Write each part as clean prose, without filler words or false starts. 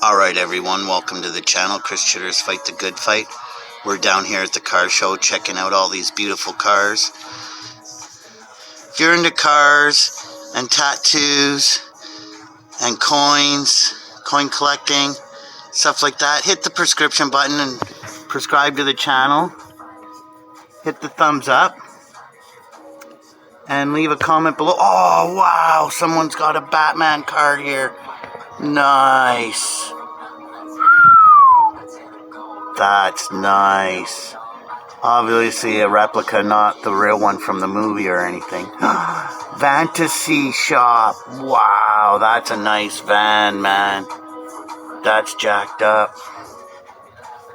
Alright everyone, welcome to the channel, Chris Chitter's Fight the Good Fight. We're down here at the car show checking out all these beautiful cars. If you're into cars and tattoos and coins, coin collecting, stuff like that, hit the subscription button and subscribe to the channel. Hit the thumbs up and leave a comment below. Oh wow, someone's got a Batman card here. Nice. That's nice. Obviously a replica, not the real one from the movie or anything. Fantasy shop. Wow, that's a nice van, man. That's jacked up.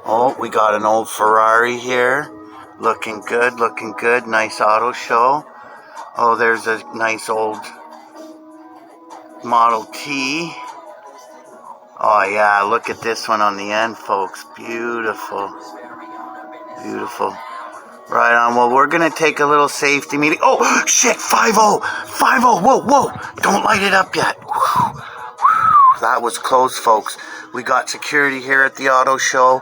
Oh, we got an old Ferrari here. Looking good, looking good. Nice auto show. Oh, there's a nice old Model T. Oh yeah, look at this one on the end, folks. Beautiful. Beautiful. Right on. Well, we're going to take a little safety meeting. Oh, shit. 5-0. 5-0. Whoa, whoa. Don't light it up yet. That was close, folks. We got security here at the auto show.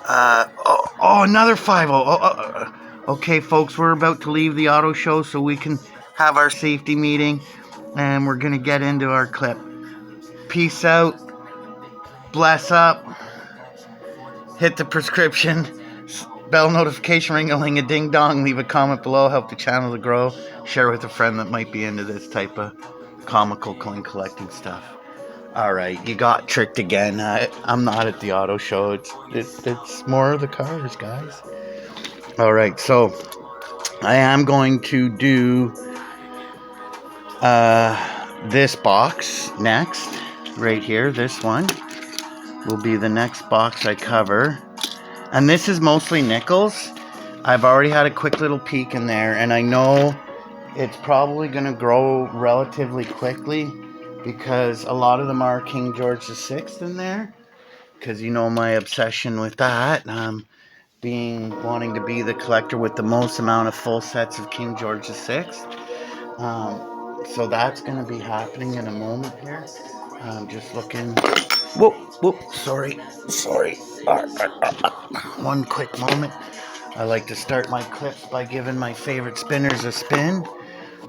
Another 5-0. Okay, folks, we're about to leave the auto show so we can have our safety meeting. And we're going to get into our clip. Peace out. Bless up. Hit the prescription. Bell notification, ring-a-ling, a ding-dong. Leave a comment below. Help the channel to grow. Share with a friend that might be into this type of comical coin collecting stuff. Alright, you got tricked again. I'm not at the auto show. It's more of the cars, guys. Alright, so I am going to do this box next. Right here, this one will be the next box I cover. And this is mostly nickels. I've already had a quick little peek in there, and I know it's probably going to grow relatively quickly because a lot of them are King George VI in there. Because you know my obsession with that. Wanting to be the collector with the most amount of full sets of King George VI. So that's going to be happening in a moment here. I'm just looking. Whoop, sorry. One quick moment. I like to start my clips by giving my favorite spinners a spin.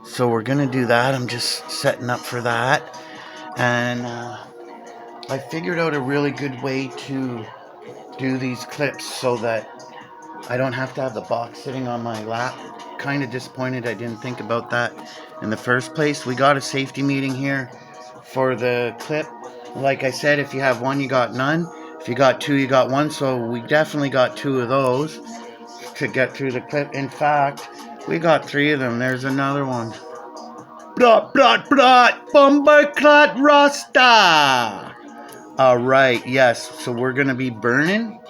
So we're going to do that. I'm just setting up for that. And I figured out a really good way to do these clips so that I don't have to have the box sitting on my lap. Kind of disappointed I didn't think about that in the first place. We got a safety meeting here for the clip. Like I said, if you have one, you got none. If you got two, you got one. So we definitely got two of those to get through the clip. In fact, we got three of them. There's another one. Blot, Bomberclat Rasta. Alright, yes. So we're going to be burning.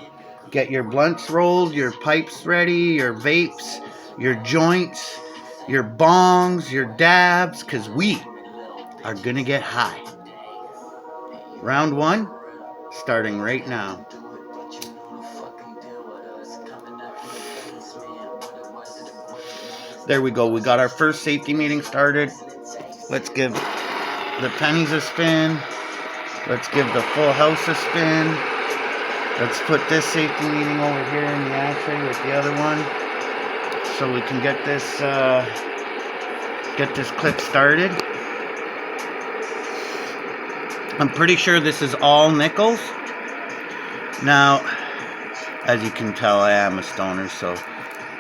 Get your blunts rolled, your pipes ready, your vapes, your joints, your bongs, your dabs, because we are going to get high. Round one, starting right now. There we go. We got our first safety meeting started. Let's give the pennies a spin. Let's give the full house a spin. Let's put this safety meeting over here in the ashtray with the other one, so we can get this clip started. I'm pretty sure this is all nickels. Now, as you can tell, I am a stoner, so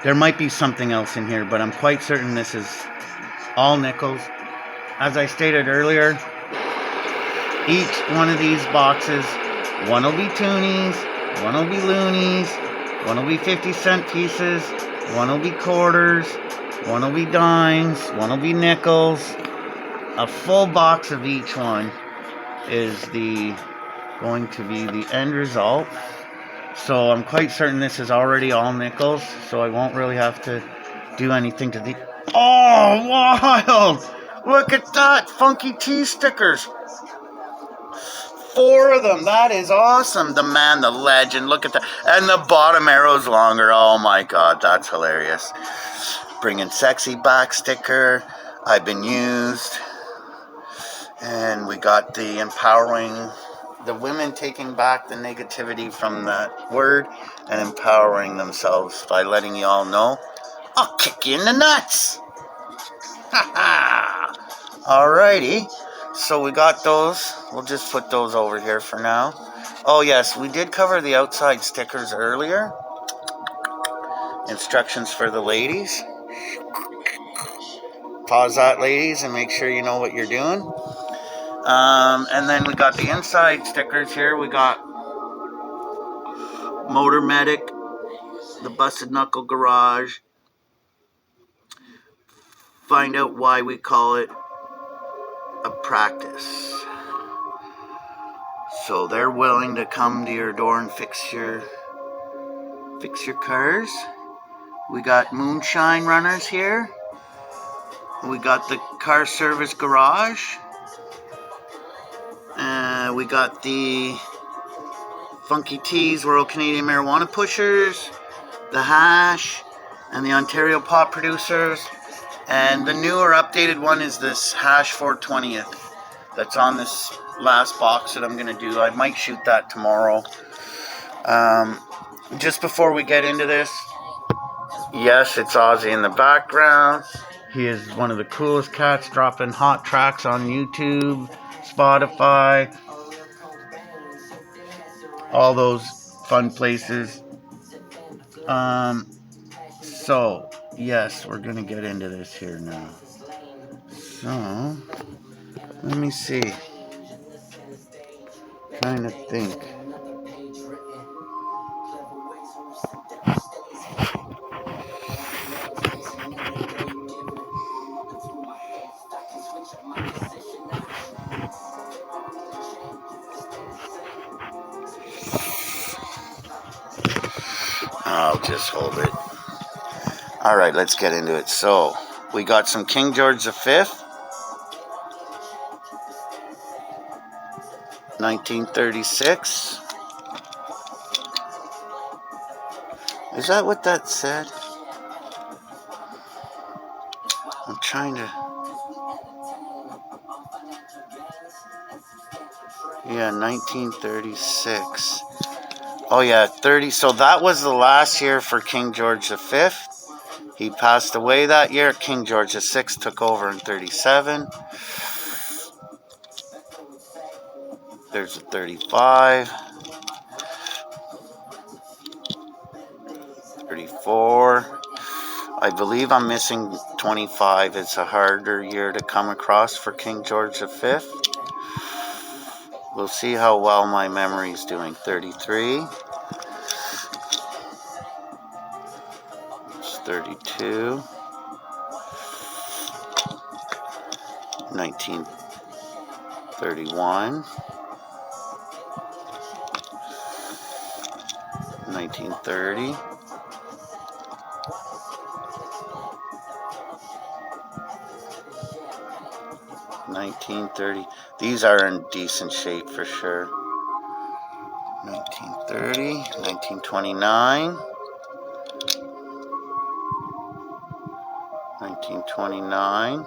there might be something else in here, but I'm quite certain this is all nickels. As I stated earlier, each one of these boxes, one will be toonies, one will be loonies, one will be 50-cent pieces, one will be quarters, one will be dimes, one will be nickels. A full box of each one is going to be the end result. So I'm quite certain this is already all nickels, so I won't really have to do anything to the... Oh, wild! Look at that! Funky T stickers! 4 of them. That is awesome. The man, the legend. Look at that. And the bottom arrow's longer. Oh my god, that's hilarious. Bringing sexy back sticker. I've been used. And we got the empowering the women taking back the negativity from that word and empowering themselves by letting you all know, I'll kick you in the nuts. Ha ha. Alrighty. So we got those. We'll just put those over here for now. Oh yes, we did cover the outside stickers earlier. Instructions for the ladies. Pause that, ladies, and make sure you know what you're doing. And then we got the inside stickers here. We got Motor Medic, the Busted Knuckle Garage. Find out why we call it a practice. So they're willing to come to your door and fix your cars. We got Moonshine Runners here. We got the Car Service Garage. We got the Funky Teas Royal Canadian Marijuana Pushers, the Hash, and the Ontario Pot Producers. And the newer updated one is this Hash 420th that's on this last box that I'm going to do. I might shoot that tomorrow. Just before we get into this, yes, it's Ozzy in the background. He is one of the coolest cats, dropping hot tracks on YouTube, Spotify, all those fun places. So, yes, we're going to get into this here now. So, let me see. Trying to think. I'll just hold it. All right, let's get into it. So, we got some King George V, 1936. Is that what that said? I'm trying to... Yeah, 1936. Oh yeah, 30. So that was the last year for King George V. He passed away that year. King George VI took over in 37. There's a 35. 34. I believe I'm missing 25. It's a harder year to come across for King George V. We'll see how well my memory's doing. 33. It's 32. 1931. 1930. 1930. These are in decent shape for sure. 1930, 1929, 1929,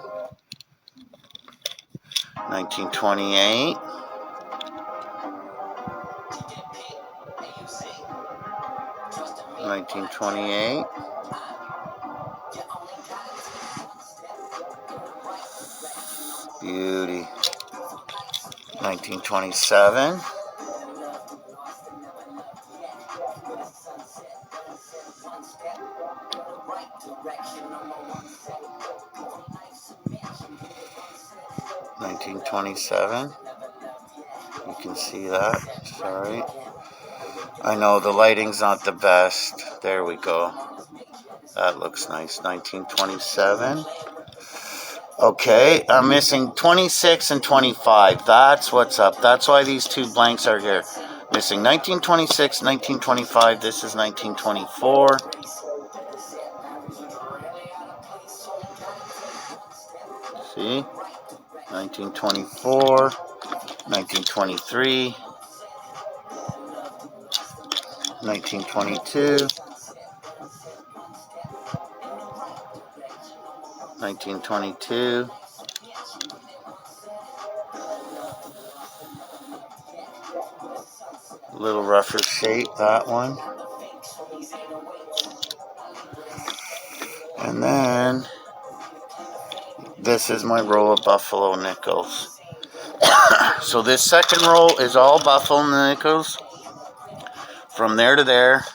1928, 1928, beauty, 1927, 1927. You can see that. Sorry. I know the lighting's not the best. There we go. That looks nice. 1927. Okay, I'm missing 26 and 25. That's what's up. That's why these two blanks are here. Missing 1926, 1925. This is 1924. See? 1924, 1923, 1922, 1922, little rougher shape, that one. And then this is my row of Buffalo nickels. So this second row is all Buffalo nickels. From there to there,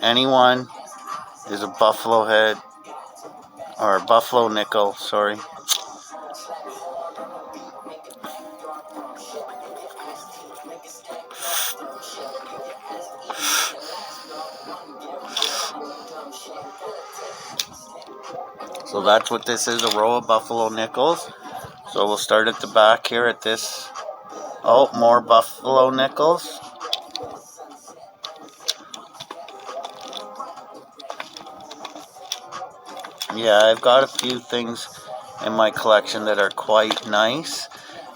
any one is a Buffalo head, or a Buffalo nickel, sorry. So that's what this is, a row of Buffalo nickels. So we'll start at the back here at this. Oh, more Buffalo nickels. Yeah, I've got a few things in my collection that are quite nice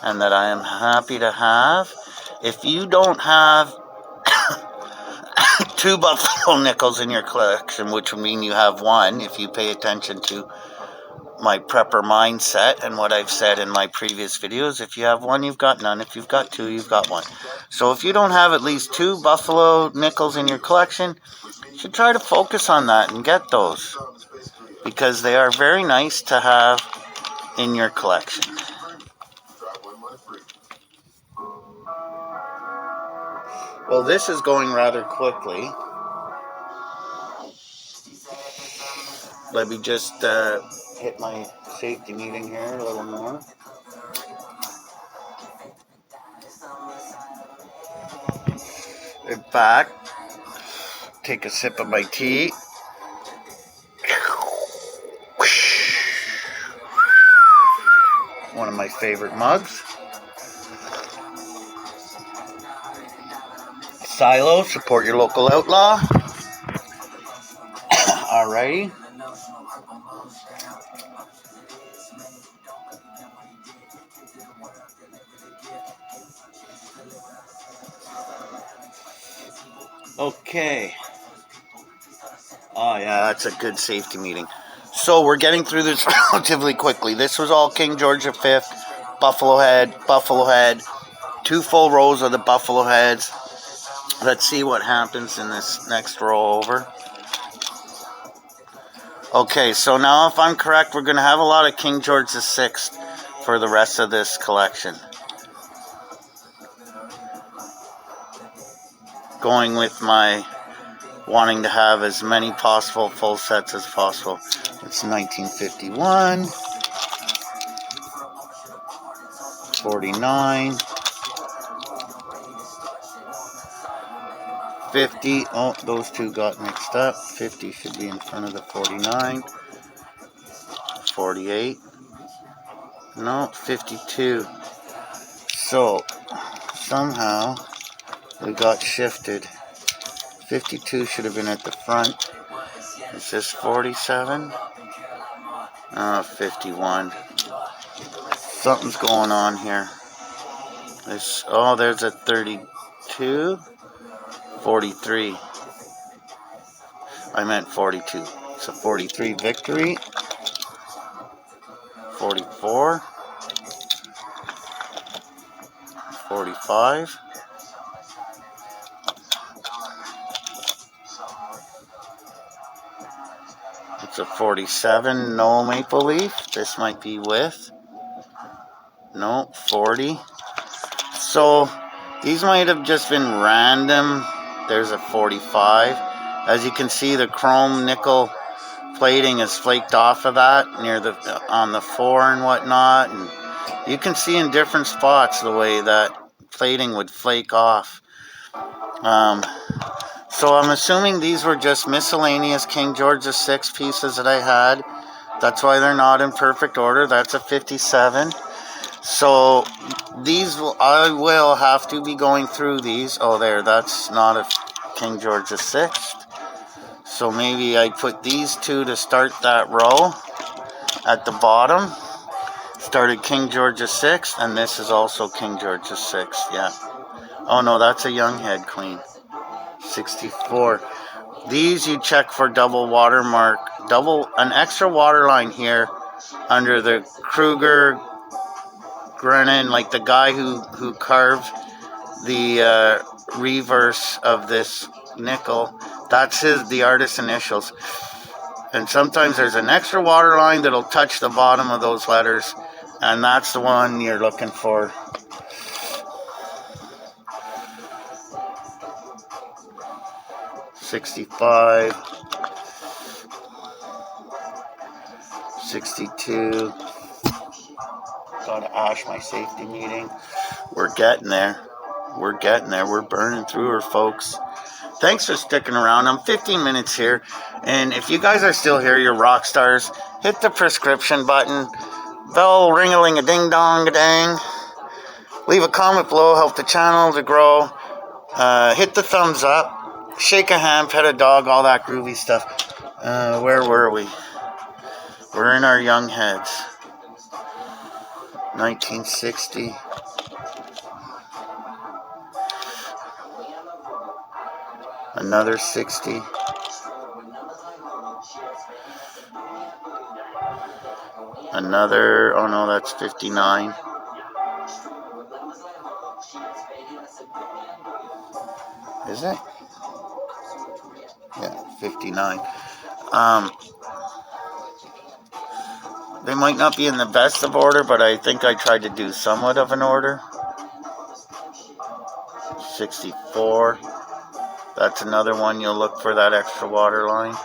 and that I am happy to have. If you don't have 2 Buffalo nickels in your collection, which would mean you have one, if you pay attention to my prepper mindset and what I've said in my previous videos, if you have one, you've got none. If you've got 2, you've got one. So if you don't have at least 2 Buffalo nickels in your collection, you should try to focus on that and get those, because they are very nice to have in your collection. Well, this is going rather quickly. Let me just hit my safety meeting here a little more. Get back. Take a sip of my tea. One of my favorite mugs. Silo, support your local outlaw. Alrighty. Okay. Oh yeah, that's a good safety meeting. So we're getting through this relatively quickly. This was all King George V, Buffalo head, 2 full rows of the Buffalo heads. Let's see what happens in this next row over. Okay, so now if I'm correct, we're going to have a lot of King George VI for the rest of this collection. Going with my wanting to have as many possible full sets as possible. It's 1951, 49, 50. Oh, those 2 got mixed up. 50 should be in front of the 49. 48. No, 52. So, somehow, we got shifted. 52 should have been at the front. Is this 47? 51. Something's going on here. There's a 32. 43. I meant 42. So 43 victory. 44. 45. It's a 47. No maple leaf. This might be with. No, 40. So these might have just been random. There's a 45. As you can see, the chrome nickel plating is flaked off of that near on the 4 and whatnot, and you can see in different spots the way that plating would flake off. So I'm assuming these were just miscellaneous King George VI pieces that I had. That's why they're not in perfect order. That's a 57. So I will have to be going through these. Oh, that's not a King George VI. So maybe I put these 2 to start that row at the bottom. Started King George VI, and this is also King George VI, yeah. Oh no, that's a young head queen. 64. These you check for double watermark, an extra water line here under the Kruger Grenin, like the guy who carved the reverse of this nickel. That's the artist's initials. And sometimes there's an extra water line that'll touch the bottom of those letters, and that's the one you're looking for. $65, $62. Gotta ash my safety meeting. We're getting there. We're getting there. We're burning through her, folks. Thanks for sticking around. I'm 15 minutes here, and if you guys are still here, you're rock stars. Hit the prescription button. Bell ring-a-ling-a-ding-dong-a-dang. Leave a comment below. Help the channel to grow. Hit the thumbs up. Shake a hand, pet a dog, all that groovy stuff. Where were we? We're in our young heads. 1960. Another 60. Another, oh no, that's 59. Is it? Yeah, 59. They might not be in the best of order, but I think I tried to do somewhat of an order. 64. That's another one you'll look for, that extra water line.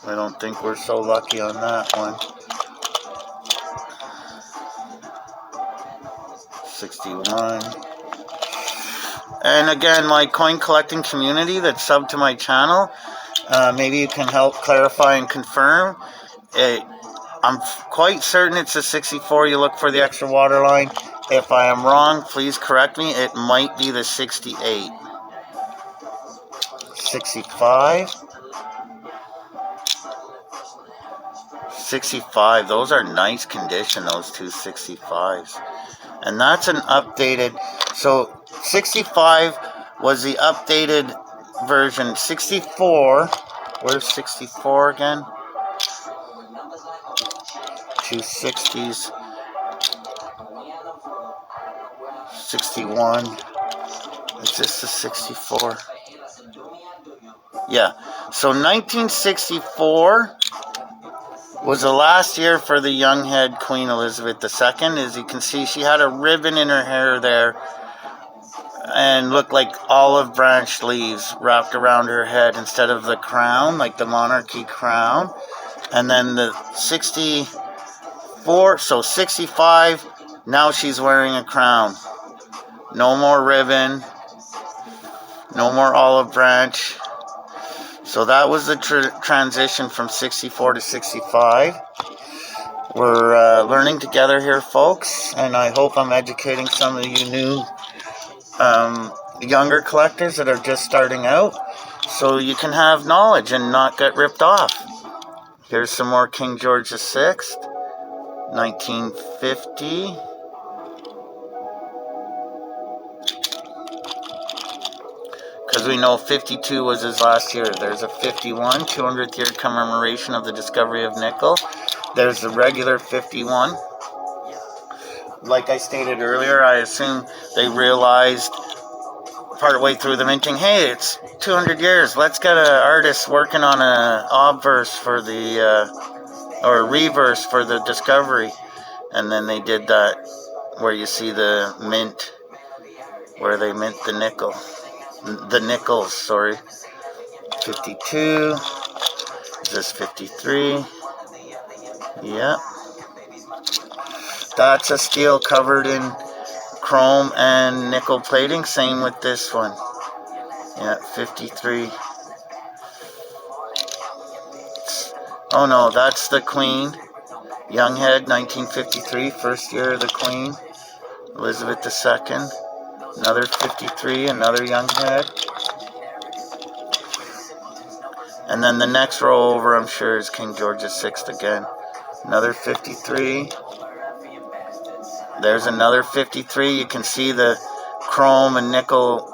I don't think we're so lucky on that one. 61. And again, my coin collecting community that's subbed to my channel, maybe you can help clarify and confirm. I'm quite certain it's a 64. You look for the extra water line. If I am wrong, please correct me. It might be the 68. 65. 65. Those are nice condition, those two 65s. And that's an updated. So 65 was the updated version. 64. Where's 64 again? Two 60s. 61. Is this the 64? Yeah. So 1964 was the last year for the young head Queen Elizabeth II. As you can see, she had a ribbon in her hair there and looked like olive branch leaves wrapped around her head instead of the crown, like the monarchy crown. And then the 64, so 65, now she's wearing a crown. No more ribbon, no more olive branch. So that was the transition from 64 to 65. We're learning together here, folks, and I hope I'm educating some of you new younger collectors that are just starting out, so you can have knowledge and not get ripped off. Here's some more King George VI, 1950. Because we know 52 was his last year. There's a 51, 200th year commemoration of the discovery of nickel. There's the regular 51. Like I stated earlier, I assume they realized partway through the minting, hey, it's 200 years. Let's get an artist working on a obverse for the, or a reverse for the discovery. And then they did that where you see the mint, where they mint the nickel. The nickels, sorry. 52. Is this 53? Yeah. That's a steel covered in chrome and nickel plating. Same with this one. Yeah, 53. Oh no, that's the Queen. Younghead, 1953. First year of the Queen. Elizabeth II. Another 53, another young head. And then the next row over, I'm sure, is King George VI again. Another 53. There's another 53. You can see the chrome and nickel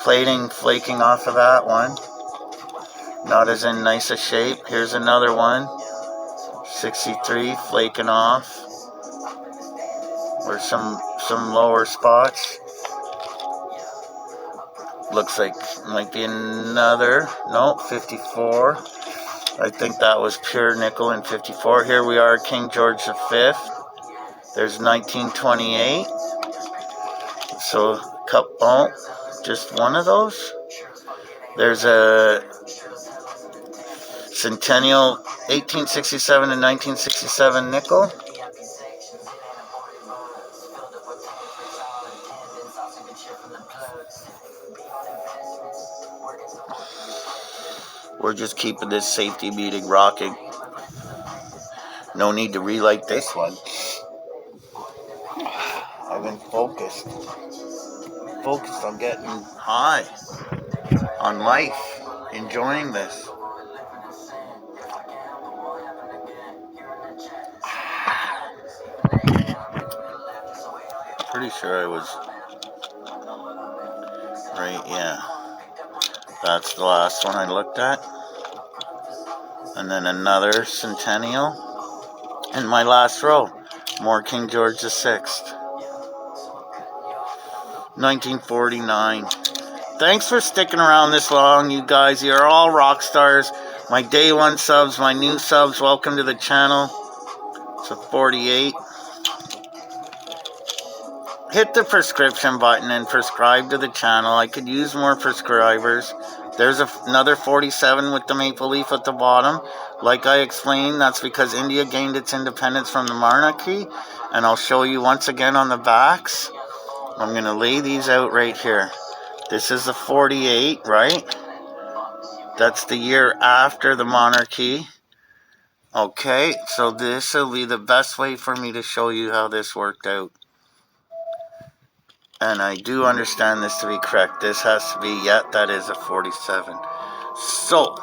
plating flaking off of that one. Not as in nice a shape. Here's another one. 63, flaking off. or some lower spots. Looks like might be another, no, 54. I think that was pure nickel in 54. Here we are, King George V. There's 1928. So, oh, just one of those. There's a Centennial 1867 and 1967 nickel. We're just keeping this safety meeting rocking. No need to relight this one. I've been focused on getting high on life, enjoying this. Pretty sure I was right, yeah. That's the last one I looked at. And then another Centennial. And my last row, more King George VI. 1949. Thanks for sticking around this long, you guys. You're all rock stars. My day one subs, my new subs, welcome to the channel. It's a 48. Hit the prescription button and subscribe to the channel. I could use more subscribers. There's another 47 with the maple leaf at the bottom. Like I explained, that's because India gained its independence from the monarchy. And I'll show you once again on the backs. I'm going to lay these out right here. This is the 48, right? That's the year after the monarchy. Okay, so this will be the best way for me to show you how this worked out. And I do understand this to be correct. This has to be, yeah, that is a 47. So,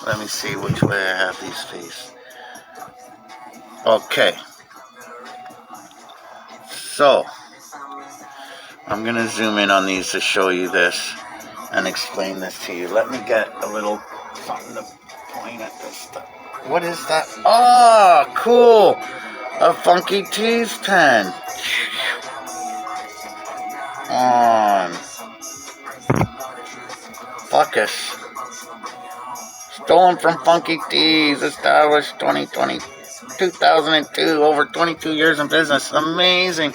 let me see which way I have these faced. Okay. So, I'm going to zoom in on these to show you this and explain this to you. Let me get a little something to point at this stuff. What is that? Oh, cool. A Funky Tees pen. On. Fuckus. Stolen from Funky Tees. Established 2002. Over 22 years in business. Amazing.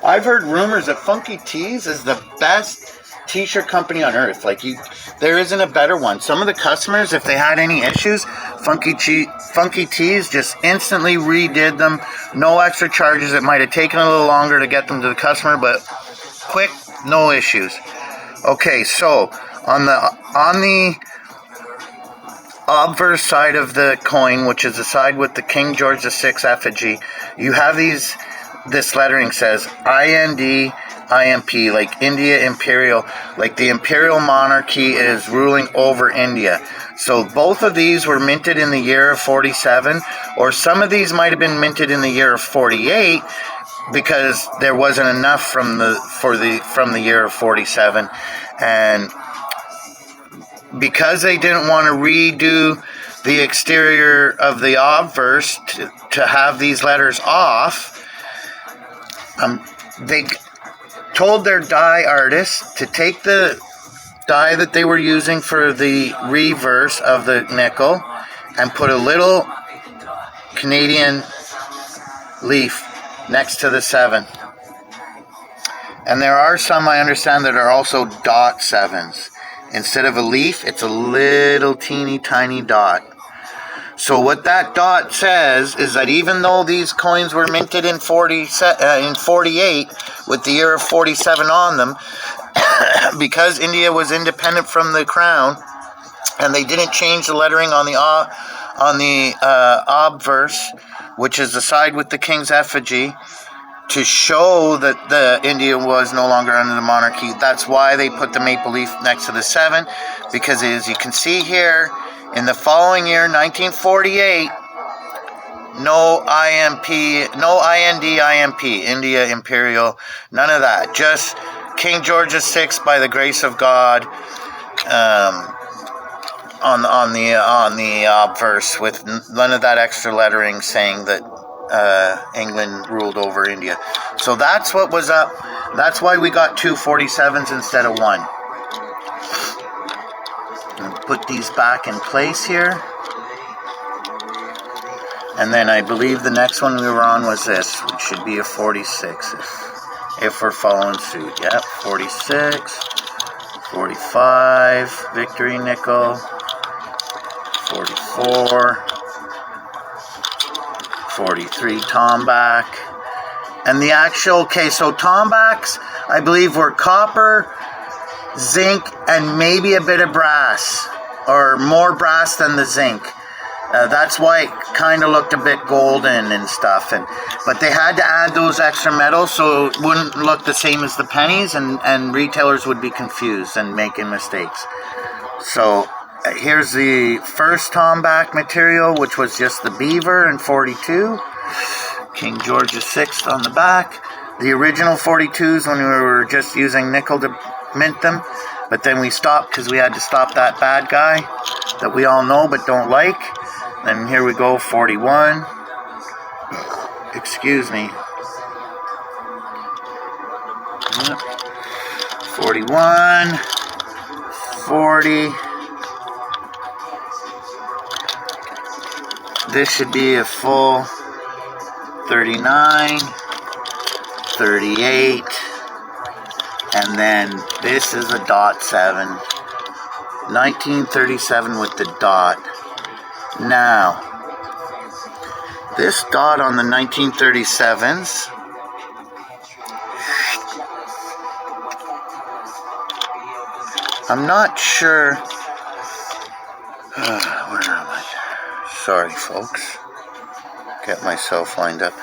I've heard rumors that Funky Tees is the best t-shirt company on earth. Like, there isn't a better one. Some of the customers, if they had any issues, Funky Tees just instantly redid them. No extra charges. It might have taken a little longer to get them to the customer, but quick, no issues. Okay, so on the obverse side of the coin, which is the side with the King George VI effigy, you have this lettering says IND IMP, like India Imperial, like the imperial monarchy is ruling over India. So both of these were minted in the year of 47, or some of these might have been minted in the year of 48 because there wasn't enough from the year of 47, and because they didn't want to redo the exterior of the obverse to have these letters off, they told their dye artists to take the dye that they were using for the reverse of the nickel and put a little Canadian leaf next to the 7. And there are some, I understand, that are also dot 7s. Instead of a leaf, it's a little teeny tiny dot. So what that dot says is that even though these coins were minted in 48 with the year of 47 on them, because India was independent from the crown and they didn't change the lettering on the obverse, which is the side with the king's effigy, to show that the India was no longer under the monarchy. That's why they put the maple leaf next to the 7, because as you can see here, in the following year, 1948, no IMP, no IND IMP, India Imperial, none of that. Just King George VI, by the grace of God, on the obverse with none of that extra lettering saying that England ruled over India. So that's what was up. That's why we got 2 47s instead of 1. I'll put these back in place here. And then I believe the next one we were on was this, which should be a 46 if we're following suit. Yep, 46, 45, Victory nickel, 44, 43 Tomback. And the actual, okay, so Tombacks, I believe, were copper, zinc, and maybe a bit of brass, or more brass than the zinc. That's why it kind of looked a bit golden and stuff. But they had to add those extra metals so it wouldn't look the same as the pennies, and retailers would be confused and making mistakes. So here's the first Tomback material, which was just the beaver in 42. King George VI on the back. The original 42s when we were just using nickel to mint them. But then we stopped because we had to stop that bad guy that we all know but don't like. And here we go, 41. Excuse me. Yep. 41. 40. This should be a full 39. 38. And then this is a .7. 1937 with the dot. Now, this dot on the 1937s, I'm not sure, where am I? Sorry folks, get myself lined up.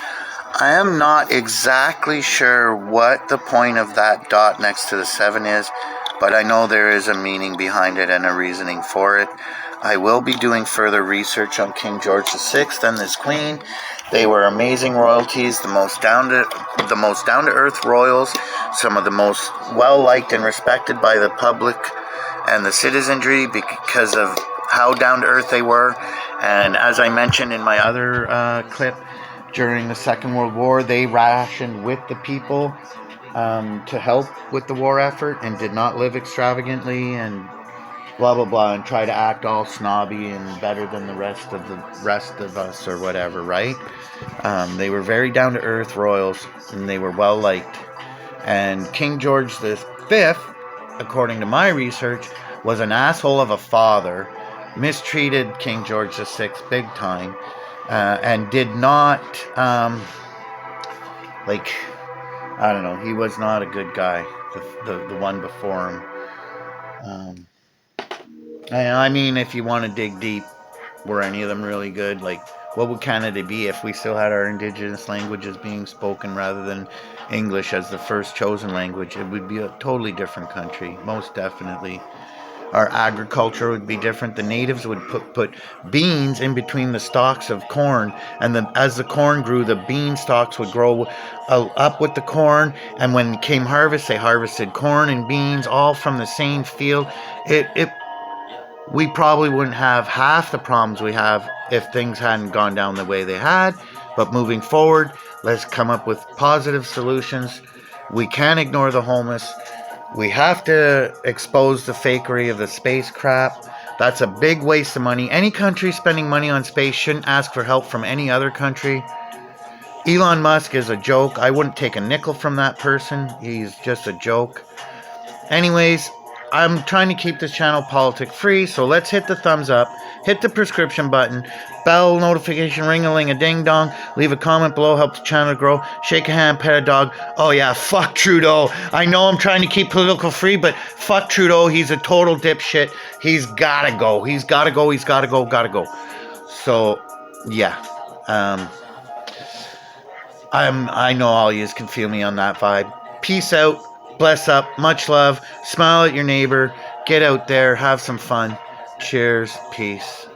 I am not exactly sure what the point of that dot next to the 7 is, but I know there is a meaning behind it and a reasoning for it. I will be doing further research on King George VI and his queen. They were amazing royalties, the most down to earth royals, some of the most well liked and respected by the public and the citizenry because of how down to earth they were. And as I mentioned in my other clip, during the Second World War, they rationed with the people to help with the war effort and did not live extravagantly and blah blah blah and try to act all snobby and better than the rest of us or whatever, right? They were very down to earth royals and they were well liked. And King George V, according to my research, was an asshole of a father, mistreated King George VI big time, and did not I don't know, he was not a good guy, the one before him. I mean, if you want to dig deep, were any of them really good? Like, what would Canada be if we still had our indigenous languages being spoken rather than English as the first chosen language? It would be a totally different country, most definitely. Our agriculture would be different. The natives would put beans in between the stalks of corn, and as the corn grew, the bean stalks would grow up with the corn, and when it came harvest, they harvested corn and beans all from the same field. We probably wouldn't have half the problems we have if things hadn't gone down the way they had. But moving forward, let's come up with positive solutions. We can't ignore the homeless. We have to expose the fakery of the space crap. That's a big waste of money. Any country spending money on space shouldn't ask for help from any other country. Elon Musk is a joke. I wouldn't take a nickel from that person. He's just a joke. Anyways, I'm trying to keep this channel politic free, so let's hit the thumbs up, hit the subscription button, bell notification, ring-a-ling-a-ding-dong, leave a comment below, help the channel grow, shake a hand, pet a dog. Oh yeah, fuck Trudeau. I know I'm trying to keep political free, but fuck Trudeau. He's a total dipshit. He's gotta go. He's gotta go. He's gotta go. Gotta go. So, yeah. I know all yous can feel me on that vibe. Peace out. Bless up, much love, smile at your neighbor, get out there, have some fun. Cheers, peace.